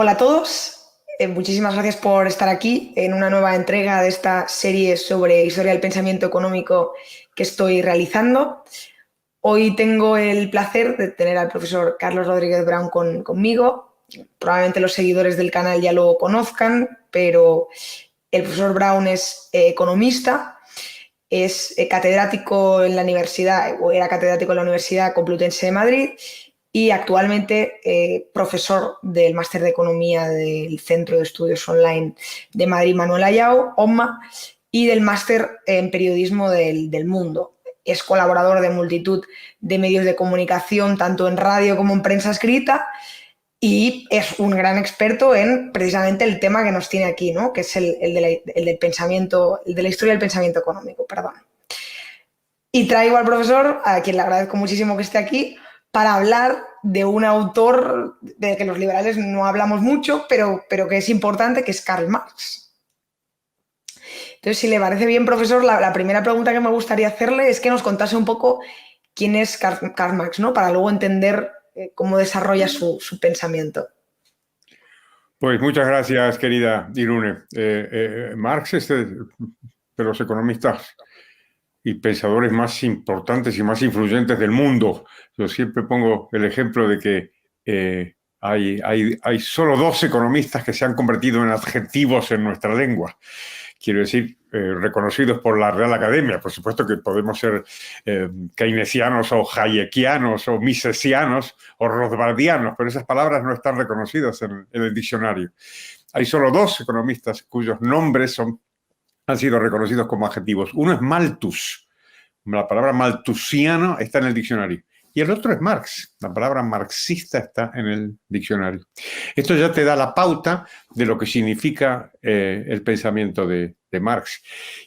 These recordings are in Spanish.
Hola a todos, muchísimas gracias por estar aquí en una nueva entrega de esta serie sobre historia del pensamiento económico que estoy realizando. Hoy tengo el placer de tener al profesor Carlos Rodríguez Brown conmigo. Probablemente los seguidores del canal ya lo conozcan, pero el profesor Brown es economista, es catedrático en la universidad, o era catedrático en la Universidad Complutense de Madrid, y actualmente profesor del Máster de Economía del Centro de Estudios Online de Madrid Manuel Ayau, OMMA, y del Máster en Periodismo del Mundo. Es colaborador de multitud de medios de comunicación, tanto en radio como en prensa escrita, y es un gran experto en precisamente el tema que nos tiene aquí, ¿no? Que es el del pensamiento, el de la historia del pensamiento económico, perdón. Y traigo al profesor, a quien le agradezco muchísimo que esté aquí, para hablar de un autor del que los liberales no hablamos mucho, pero que es importante, que es Karl Marx. Entonces, si le parece bien, profesor, la primera pregunta que me gustaría hacerle es que nos contase un poco quién es Karl Marx, ¿no? Para luego entender cómo desarrolla su pensamiento. Pues muchas gracias, querida Irune. Marx es de los economistas y pensadores más importantes y más influyentes del mundo. Yo siempre pongo el ejemplo de que hay solo dos economistas que se han convertido en adjetivos en nuestra lengua. Quiero decir, reconocidos por la Real Academia. Por supuesto que podemos ser keynesianos o hayekianos o misesianos o rothbardianos, pero esas palabras no están reconocidas en el diccionario. Hay solo dos economistas cuyos nombres han sido reconocidos como adjetivos. Uno es Malthus. La palabra malthusiano está en el diccionario. Y el otro es Marx. La palabra marxista está en el diccionario. Esto ya te da la pauta de lo que significa el pensamiento de Marx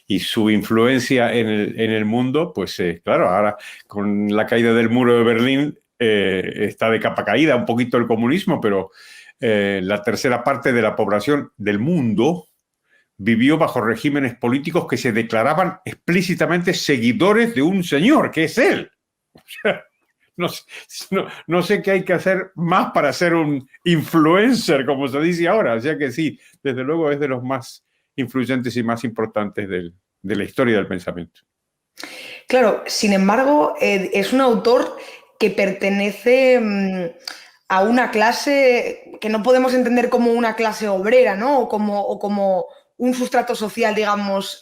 y su influencia en el mundo. Pues claro, ahora con la caída del muro de Berlín está de capa caída un poquito el comunismo, pero la tercera parte de la población del mundo vivió bajo regímenes políticos que se declaraban explícitamente seguidores de un señor, que es él. O sea, no sé qué hay que hacer más para ser un influencer, como se dice ahora. O sea que sí, desde luego es de los más influyentes y más importantes de la historia del pensamiento. Claro, sin embargo, es un autor que pertenece a una clase que no podemos entender como una clase obrera, ¿no? O como un sustrato social, digamos,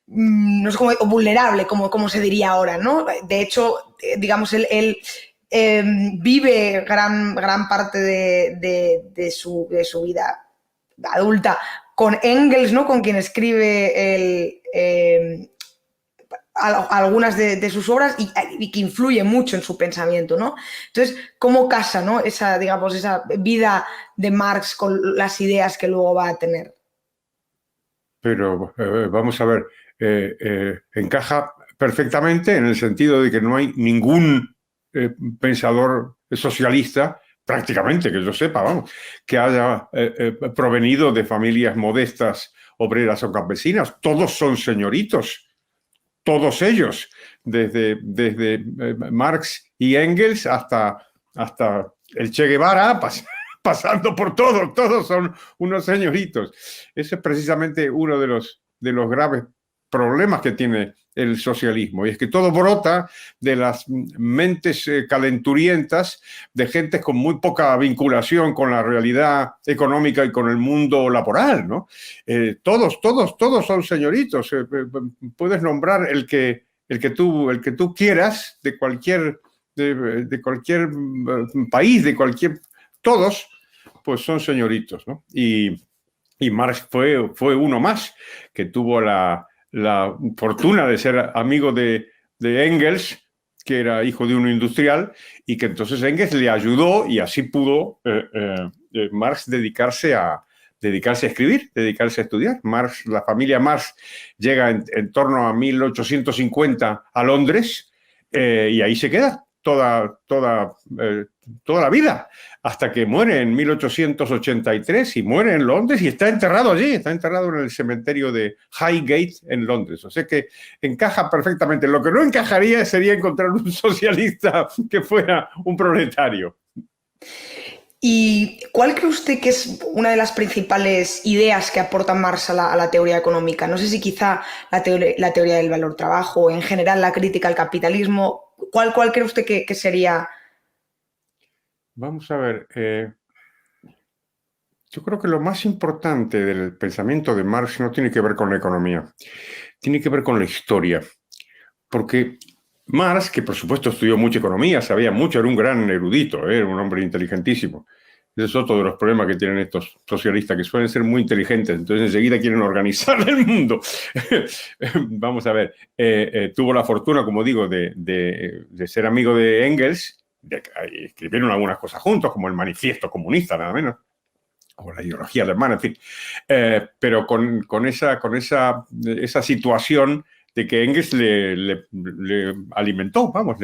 no sé cómo, o vulnerable, como se diría ahora, ¿no? De hecho, digamos, él vive gran parte de su vida adulta con Engels, ¿no? Con quien escribe algunas de sus obras y que influye mucho en su pensamiento, ¿no? Entonces, ¿cómo casa, ¿no? esa vida de Marx con las ideas que luego va a tener? Pero vamos a ver, encaja perfectamente en el sentido de que no hay ningún pensador socialista, prácticamente que yo sepa, vamos, que haya provenido de familias modestas, obreras o campesinas. Todos son señoritos, todos ellos, desde Marx y Engels hasta el Che Guevara, pasando por todos son unos señoritos. Ese es precisamente uno de los graves problemas que tiene el socialismo, y es que todo brota de las mentes calenturientas de gentes con muy poca vinculación con la realidad económica y con el mundo laboral, ¿no? Todos son señoritos. Puedes nombrar el que tú quieras de cualquier país, todos pues son señoritos, ¿no? Y Marx fue uno más que tuvo la fortuna de ser amigo de Engels, que era hijo de un industrial, y que entonces Engels le ayudó y así pudo Marx dedicarse a escribir, dedicarse a estudiar. La familia Marx llega en torno a 1850 a Londres y ahí se queda toda la vida, hasta que muere en 1883 y muere en Londres y está enterrado allí, está enterrado en el cementerio de Highgate en Londres. O sea que encaja perfectamente. Lo que no encajaría sería encontrar un socialista que fuera un proletario. ¿Y cuál cree usted que es una de las principales ideas que aporta Marx a la teoría económica? No sé si quizá la teoría del valor trabajo o en general la crítica al capitalismo. ¿Cuál cree usted que sería? Vamos a ver, yo creo que lo más importante del pensamiento de Marx no tiene que ver con la economía, tiene que ver con la historia. Porque Marx, que por supuesto estudió mucha economía, sabía mucho, era un gran erudito, era un hombre inteligentísimo. Ese es otro de los problemas que tienen estos socialistas, que suelen ser muy inteligentes, entonces enseguida quieren organizar el mundo. Vamos a ver, tuvo la fortuna, como digo, de ser amigo de Engels, escribieron algunas cosas juntos, como el Manifiesto Comunista, nada menos, o la ideología alemana, en fin. Pero con esa situación de que Engels le alimentó, vamos,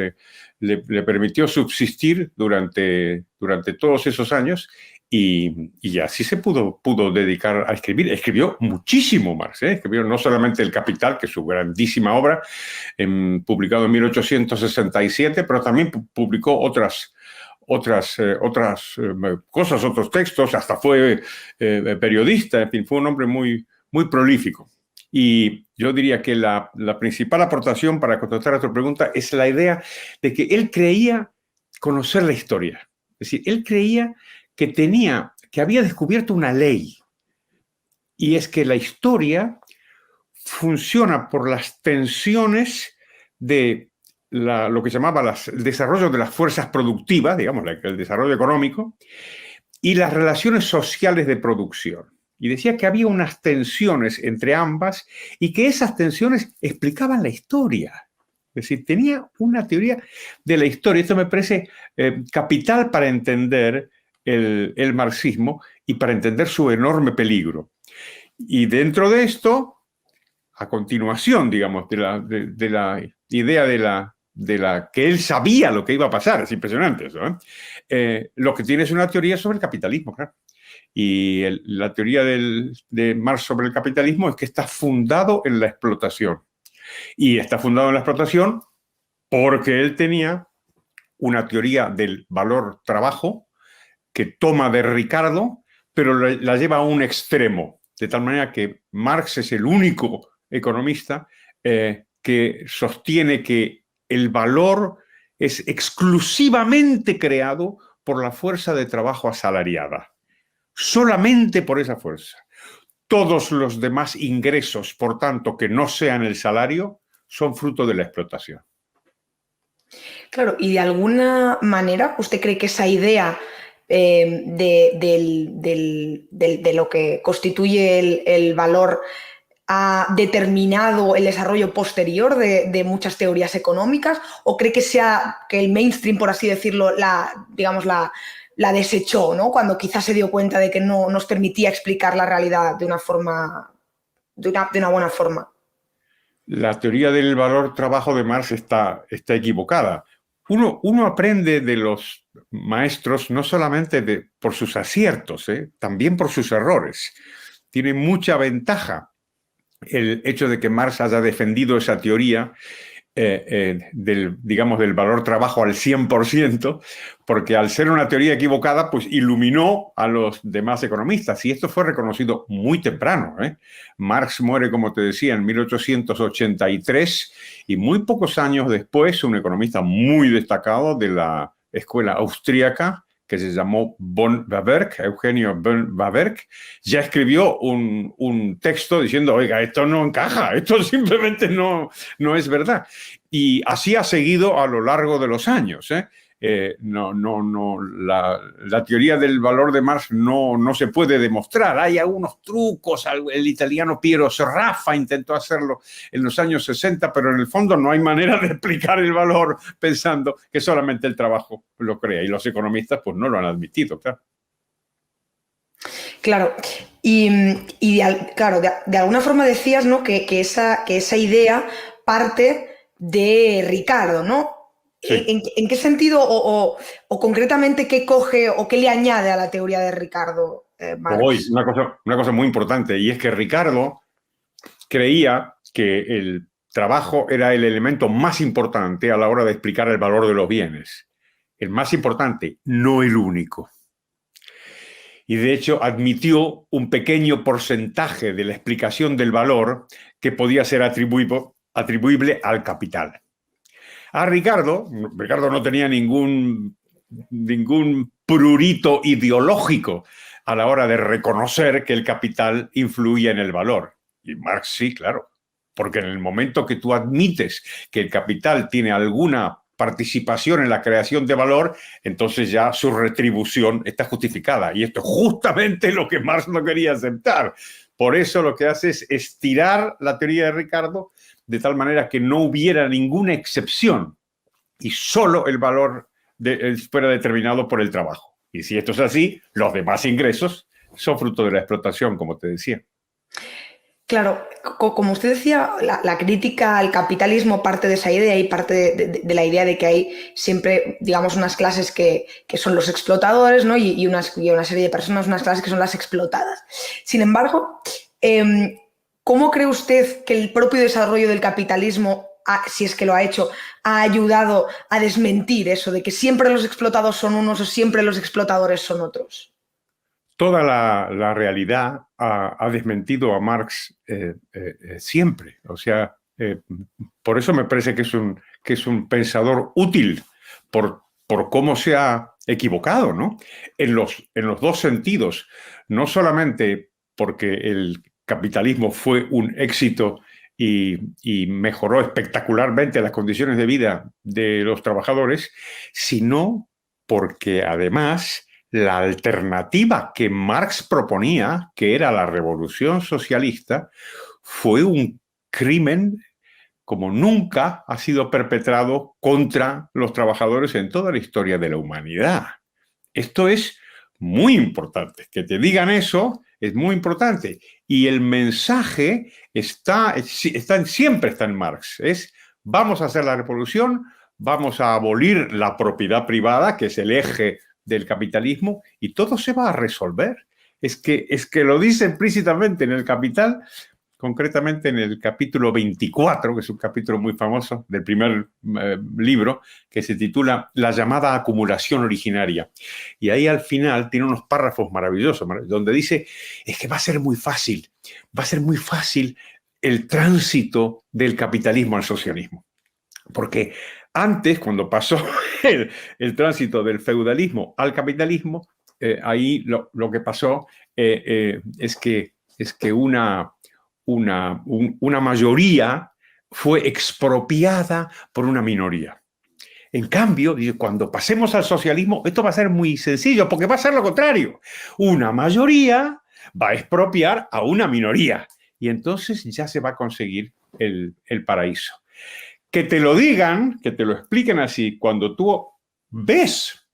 le permitió subsistir durante todos esos años y así se pudo dedicar a escribir. Escribió muchísimo Marx, ¿eh? Escribió no solamente El Capital, que es su grandísima obra, publicado en 1867, pero también publicó otras cosas, otros textos, hasta fue periodista, en fin, fue un hombre muy, muy prolífico. Y yo diría que la principal aportación para contestar a tu pregunta es la idea de que él creía conocer la historia. Es decir, él creía que había descubierto una ley, y es que la historia funciona por las tensiones de lo que llamaba el desarrollo de las fuerzas productivas, digamos, el desarrollo económico, y las relaciones sociales de producción. Y decía que había unas tensiones entre ambas y que esas tensiones explicaban la historia. Es decir, tenía una teoría de la historia. Esto me parece capital para entender el marxismo y para entender su enorme peligro. Y dentro de esto, a continuación, digamos, de la idea de la que él sabía lo que iba a pasar, es impresionante eso, lo que tiene es una teoría sobre el capitalismo, claro. Y la teoría de Marx sobre el capitalismo es que está fundado en la explotación. Y está fundado en la explotación porque él tenía una teoría del valor trabajo que toma de Ricardo, pero la lleva a un extremo, de tal manera que Marx es el único economista que sostiene que el valor es exclusivamente creado por la fuerza de trabajo asalariada. Solamente por esa fuerza. Todos los demás ingresos, por tanto, que no sean el salario, son fruto de la explotación. Claro, y de alguna manera, ¿usted cree que esa idea de lo que constituye el valor ha determinado el desarrollo posterior de muchas teorías económicas? ¿O cree que el mainstream, por así decirlo, la desechó, ¿no? Cuando quizás se dio cuenta de que no nos permitía explicar la realidad de una forma, de una buena forma? La teoría del valor trabajo de Marx está equivocada. Uno aprende de los maestros no solamente por sus aciertos, también por sus errores. Tiene mucha ventaja el hecho de que Marx haya defendido esa teoría del valor trabajo al 100%, porque al ser una teoría equivocada, pues iluminó a los demás economistas, y esto fue reconocido muy temprano. Marx muere, como te decía, en 1883, y muy pocos años después, un economista muy destacado de la escuela austríaca, que se llamó von Bawerk, Eugenio von Bawerk, ya escribió un texto diciendo, oiga, esto no encaja, esto simplemente no es verdad. Y así ha seguido a lo largo de los años. La teoría del valor de Marx no se puede demostrar. Hay algunos trucos. El italiano Piero Sraffa intentó hacerlo en los años 60, pero en el fondo no hay manera de explicar el valor pensando que solamente el trabajo lo crea. Y los economistas pues no lo han admitido, claro. Claro, claro, de alguna forma decías, ¿no? que esa idea parte de Ricardo, ¿no? Sí. ¿En qué sentido o concretamente qué coge o qué le añade a la teoría de Ricardo Hoy, Marx? una cosa muy importante, y es que Ricardo creía que el trabajo era el elemento más importante a la hora de explicar el valor de los bienes. El más importante, no el único. y de hecho admitió un pequeño porcentaje de la explicación del valor que podía ser atribuible al capital. A Ricardo no tenía ningún prurito ideológico a la hora de reconocer que el capital influía en el valor. Y Marx sí, claro, porque en el momento que tú admites que el capital tiene alguna participación en la creación de valor, entonces ya su retribución está justificada. Y esto es justamente lo que Marx no quería aceptar. Por eso lo que hace es estirar la teoría de Ricardo de tal manera que no hubiera ninguna excepción y solo el valor fuera determinado por el trabajo. Y si esto es así, los demás ingresos son fruto de la explotación, como te decía. Claro, como usted decía, la crítica al capitalismo parte de esa idea y parte de la idea de que hay siempre, digamos, unas clases que son los explotadores, ¿no? y una serie de personas, unas clases que son las explotadas. Sin embargo, ¿cómo cree usted que el propio desarrollo del capitalismo, si es que lo ha hecho, ha ayudado a desmentir eso de que siempre los explotados son unos o siempre los explotadores son otros? Toda la realidad ha desmentido a Marx siempre. O sea, por eso me parece que es un pensador útil por cómo se ha equivocado, ¿no? En los dos sentidos. No solamente porque el capitalismo fue un éxito y mejoró espectacularmente las condiciones de vida de los trabajadores, sino porque además la alternativa que Marx proponía, que era la revolución socialista, fue un crimen como nunca ha sido perpetrado contra los trabajadores en toda la historia de la humanidad. Esto es muy importante. Que te digan eso es muy importante. Y el mensaje siempre está en Marx. Vamos a hacer la revolución, vamos a abolir la propiedad privada, que es el eje del capitalismo, y todo se va a resolver. Es que lo dice implícitamente en el Capital, concretamente en el capítulo 24, que es un capítulo muy famoso del primer libro, que se titula La llamada acumulación originaria. Y ahí al final tiene unos párrafos maravillosos, donde dice, es que va a ser muy fácil el tránsito del capitalismo al socialismo. Porque antes, cuando pasó el tránsito del feudalismo al capitalismo, ahí lo que pasó es que una mayoría fue expropiada por una minoría. En cambio, cuando pasemos al socialismo, esto va a ser muy sencillo, porque va a ser lo contrario. Una mayoría va a expropiar a una minoría, y entonces ya se va a conseguir el paraíso. Que te lo digan, que te lo expliquen así, cuando tú ves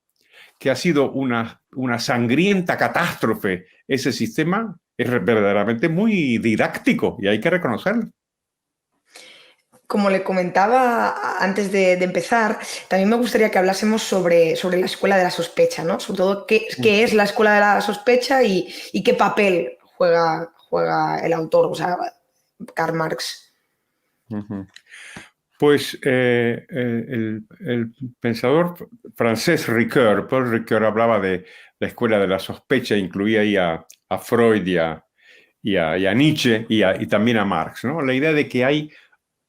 que ha sido una sangrienta catástrofe ese sistema, es verdaderamente muy didáctico y hay que reconocerlo. Como le comentaba antes de empezar, también me gustaría que hablásemos sobre la escuela de la sospecha, ¿no? Sobre todo qué es la escuela de la sospecha y qué papel juega el autor, o sea, Karl Marx. Uh-huh. Pues el pensador francés Paul Ricoeur hablaba de la escuela de la sospecha, incluía ahí a Freud y a Nietzsche y también a Marx, ¿no? La idea de que hay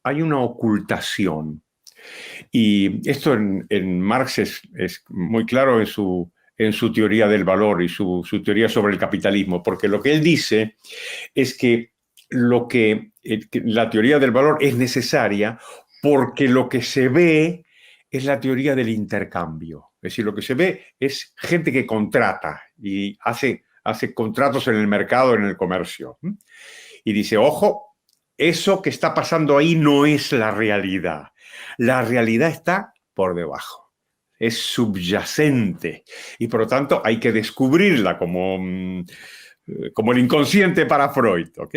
una ocultación. Y esto en Marx es muy claro en su teoría del valor y su teoría sobre el capitalismo, porque lo que él dice es que la teoría del valor es necesaria porque lo que se ve es la teoría del intercambio. Es decir, lo que se ve es gente que contrata y hace contratos en el mercado, en el comercio. Y dice, ojo, eso que está pasando ahí no es la realidad. La realidad está por debajo. Es subyacente. Y por lo tanto hay que descubrirla como el inconsciente para Freud. ¿Ok?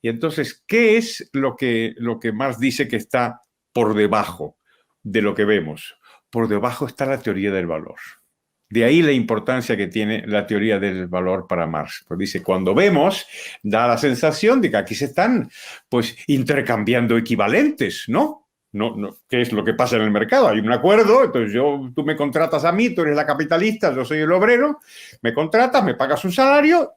Y entonces, ¿qué es lo que Marx dice que está por debajo de lo que vemos? Por debajo está la teoría del valor. De ahí la importancia que tiene la teoría del valor para Marx. Pues dice, cuando vemos, da la sensación de que aquí se están pues intercambiando equivalentes, ¿no? ¿Qué es lo que pasa en el mercado? Hay un acuerdo, entonces tú me contratas a mí, tú eres la capitalista, yo soy el obrero, me contratas, me pagas un salario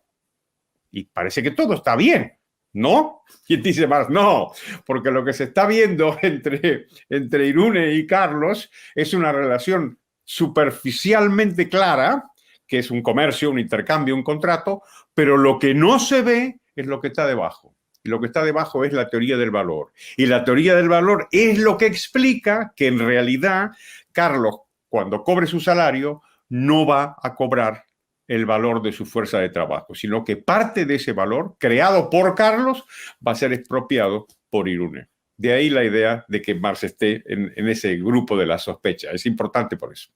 y parece que todo está bien, ¿no? ¿Quién dice más? No, porque lo que se está viendo entre Irune y Carlos es una relación superficialmente clara, que es un comercio, un intercambio, un contrato, pero lo que no se ve es lo que está debajo. Y lo que está debajo es la teoría del valor. Y la teoría del valor es lo que explica que en realidad Carlos, cuando cobre su salario, no va a cobrar el valor de su fuerza de trabajo, sino que parte de ese valor, creado por Carlos, va a ser expropiado por Irune. De ahí la idea de que Marx esté en ese grupo de la sospecha. Es importante por eso.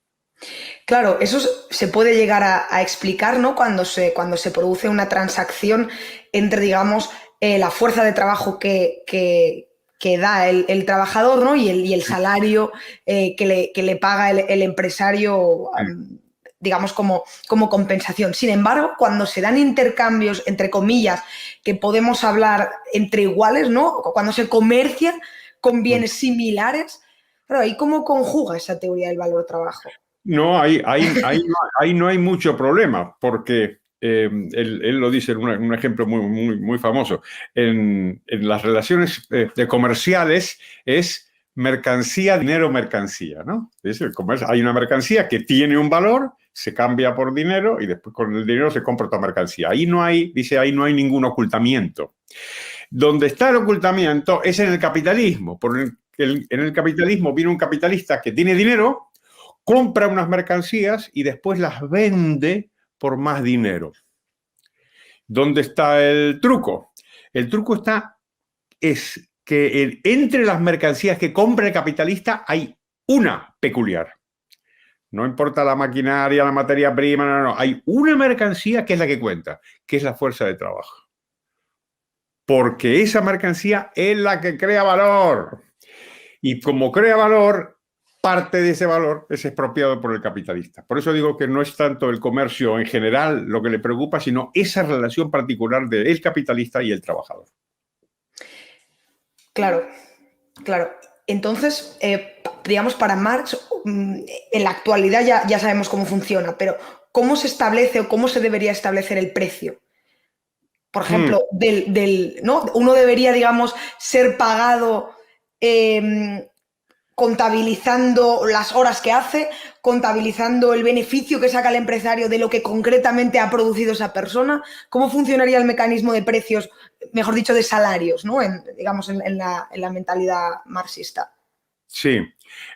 Claro, eso se puede llegar a explicar, ¿no? Cuando se produce una transacción entre, digamos, la fuerza de trabajo que da el trabajador, ¿no? y el salario que le paga el empresario, digamos, como compensación. Sin embargo, cuando se dan intercambios, entre comillas, que podemos hablar entre iguales, ¿no? Cuando se comercia con bienes similares, claro, ¿y cómo conjuga esa teoría del valor-trabajo? No, ahí no hay mucho problema, porque él lo dice en un ejemplo muy famoso. En las relaciones comerciales es mercancía, dinero, mercancía, ¿no? Hay una mercancía que tiene un valor, se cambia por dinero y después con el dinero se compra otra mercancía. Ahí no hay ningún ocultamiento. Donde está el ocultamiento es en el capitalismo. En el capitalismo viene un capitalista que tiene dinero, compra unas mercancías y después las vende por más dinero. ¿Dónde está el truco? El truco es que entre las mercancías que compra el capitalista hay una peculiar. No importa la maquinaria, la materia prima, no. Hay una mercancía que es la que cuenta, que es la fuerza de trabajo. Porque esa mercancía es la que crea valor. Y como crea valor, parte de ese valor es expropiado por el capitalista. Por eso digo que no es tanto el comercio en general lo que le preocupa, sino esa relación particular del capitalista y el trabajador. Claro, claro. Entonces, digamos, para Marx, en la actualidad ya sabemos cómo funciona, pero ¿cómo se establece o cómo se debería establecer el precio? Por ejemplo, ¿no? Uno debería, digamos, ser pagado contabilizando las horas que hace, contabilizando el beneficio que saca el empresario de lo que concretamente ha producido esa persona. ¿Cómo funcionaría el mecanismo de precios, mejor dicho, de salarios, ¿no? Digamos, en la mentalidad marxista? Sí,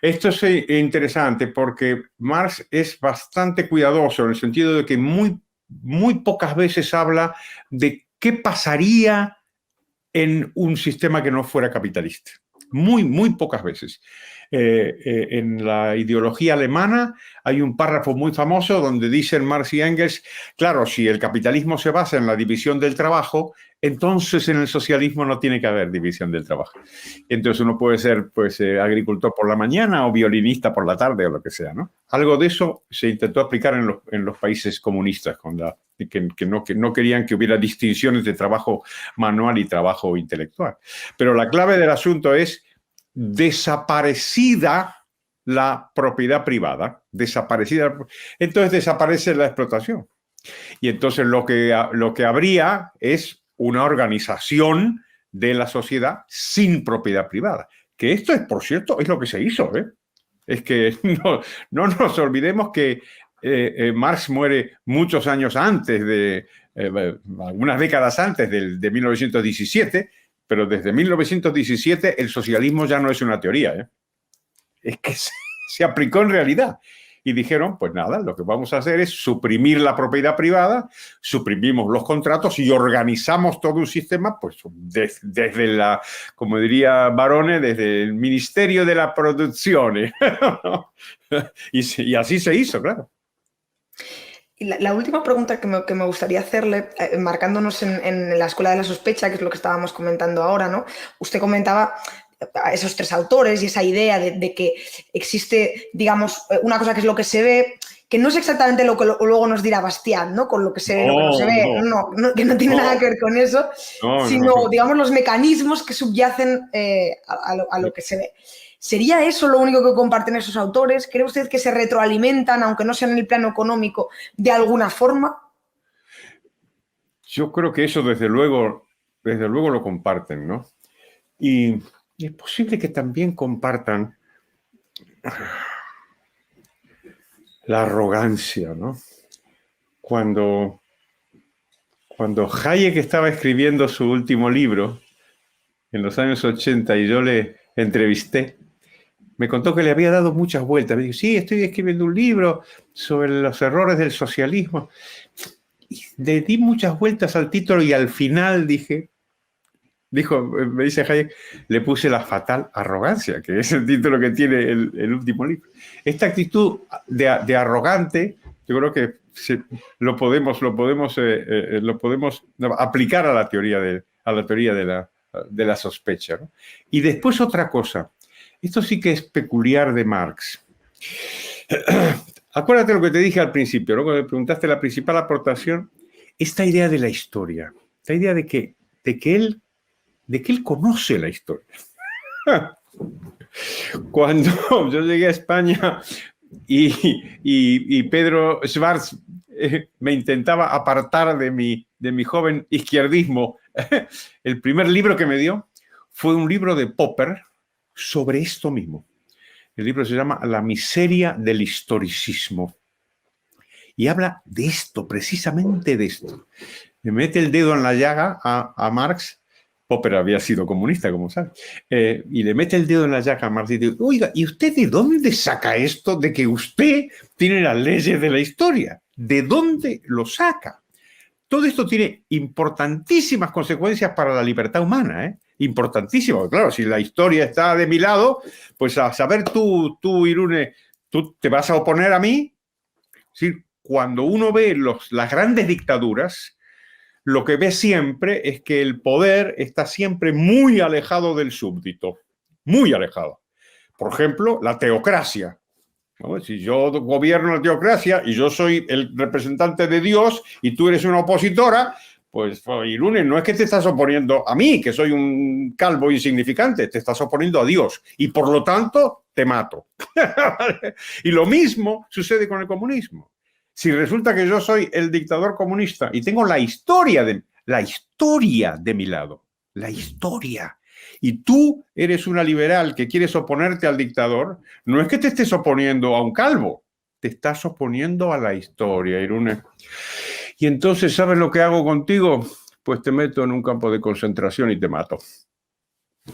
esto es interesante porque Marx es bastante cuidadoso en el sentido de que muy pocas veces habla de qué pasaría en un sistema que no fuera capitalista. Muy pocas veces. En la ideología alemana hay un párrafo muy famoso donde dicen Marx y Engels, claro, si el capitalismo se basa en la división del trabajo, entonces en el socialismo no tiene que haber división del trabajo. Entonces uno puede ser pues, agricultor por la mañana o violinista por la tarde o lo que sea, ¿no? Algo de eso se intentó aplicar en los países comunistas, que no querían que hubiera distinciones de trabajo manual y trabajo intelectual. Pero la clave del asunto es desaparecida la propiedad privada, entonces desaparece la explotación. Y entonces lo que habría es una organización de la sociedad sin propiedad privada. Que esto es, por cierto, es lo que se hizo, ¿eh? Es que no nos olvidemos que Marx muere muchos años antes, algunas décadas antes de 1917, pero desde 1917 el socialismo ya no es una teoría, ¿eh? Es que se aplicó en realidad. Y dijeron, pues nada, lo que vamos a hacer es suprimir la propiedad privada, suprimimos los contratos y organizamos todo un sistema, pues desde la, como diría Barone, desde el Ministerio de la Producción. Y así se hizo, claro. Y la última pregunta que me gustaría hacerle, marcándonos en la escuela de la sospecha, que es lo que estábamos comentando ahora, ¿no? Usted comentaba a esos tres autores y esa idea de que existe, digamos, una cosa que es lo que se ve, que no es exactamente lo que luego nos dirá Bastián, ¿no? Con lo que se ve, lo que no se ve, que no tiene nada que ver con eso, sino, digamos, los mecanismos que subyacen a lo que se ve. ¿Sería eso lo único que comparten esos autores? ¿Cree usted que se retroalimentan, aunque no sea en el plano económico, de alguna forma? Yo creo que eso desde luego lo comparten, ¿no? Y es posible que también compartan la arrogancia, ¿no? Cuando Hayek estaba escribiendo su último libro, en los años 80, y yo le entrevisté, me contó que le había dado muchas vueltas. Me dijo, sí, estoy escribiendo un libro sobre los errores del socialismo. Y le di muchas vueltas al título y al final me dice Hayek, le puse la fatal arrogancia, que es el título que tiene el último libro. Esta actitud de arrogante, yo creo que lo podemos aplicar a la teoría de la sospecha, ¿no? Y después otra cosa, esto sí que es peculiar de Marx. Acuérdate lo que te dije al principio, ¿no? Cuando me preguntaste la principal aportación, esta idea de la historia, esta idea de que él conoce la historia. Cuando yo llegué a España y Pedro Schwartz me intentaba apartar de mi joven izquierdismo, el primer libro que me dio fue un libro de Popper sobre esto mismo. El libro se llama La miseria del historicismo. Y habla de esto, precisamente de esto. Le mete el dedo en la llaga a Marx. Popper había sido comunista, como sabes. Y le mete el dedo en la llaga a Marx y dice, oiga, ¿y usted de dónde saca esto de que usted tiene las leyes de la historia? ¿De dónde lo saca? Todo esto tiene importantísimas consecuencias para la libertad humana, ¿eh? Importantísimas. Claro, si la historia está de mi lado, pues a saber tú, Irune, ¿tú te vas a oponer a mí? Sí, cuando uno ve las grandes dictaduras, lo que ve siempre es que el poder está siempre muy alejado del súbdito, muy alejado. Por ejemplo, la teocracia. ¿No? Si yo gobierno la teocracia y yo soy el representante de Dios y tú eres una opositora, pues Irune, no es que te estás oponiendo a mí, que soy un calvo insignificante, te estás oponiendo a Dios y por lo tanto te mato. Y lo mismo sucede con el comunismo. Si resulta que yo soy el dictador comunista y tengo la historia de mi lado, la historia, y tú eres una liberal que quieres oponerte al dictador, no es que te estés oponiendo a un calvo, te estás oponiendo a la historia, Irune. Y entonces, ¿sabes lo que hago contigo? Pues te meto en un campo de concentración y te mato.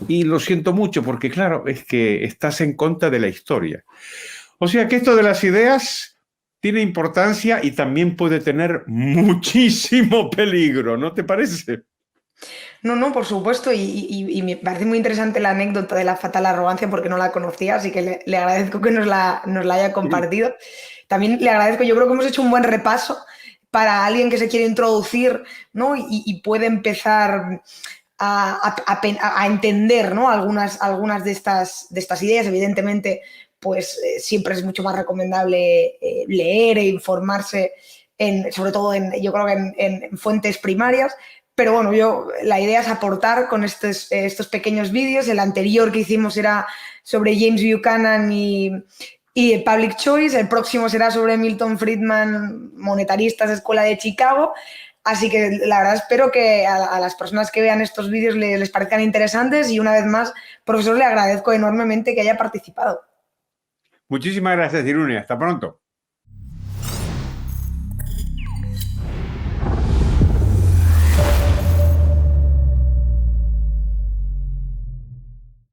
Y lo siento mucho porque, claro, es que estás en contra de la historia. O sea que esto de las ideas tiene importancia y también puede tener muchísimo peligro, ¿no te parece? No, por supuesto, y me parece muy interesante la anécdota de la fatal arrogancia porque no la conocía, así que le agradezco que nos la haya compartido. También le agradezco, yo creo que hemos hecho un buen repaso para alguien que se quiere introducir, ¿no? y puede empezar a entender, ¿no? algunas de estas ideas. Evidentemente, pues siempre es mucho más recomendable leer e informarse, sobre todo yo creo que en fuentes primarias. Pero bueno, la idea es aportar con estos pequeños vídeos. El anterior que hicimos era sobre James Buchanan y Public Choice. El próximo será sobre Milton Friedman, monetaristas de Escuela de Chicago. Así que la verdad espero que a las personas que vean estos vídeos les parezcan interesantes y una vez más, profesor, le agradezco enormemente que haya participado. Muchísimas gracias, Irune. Hasta pronto.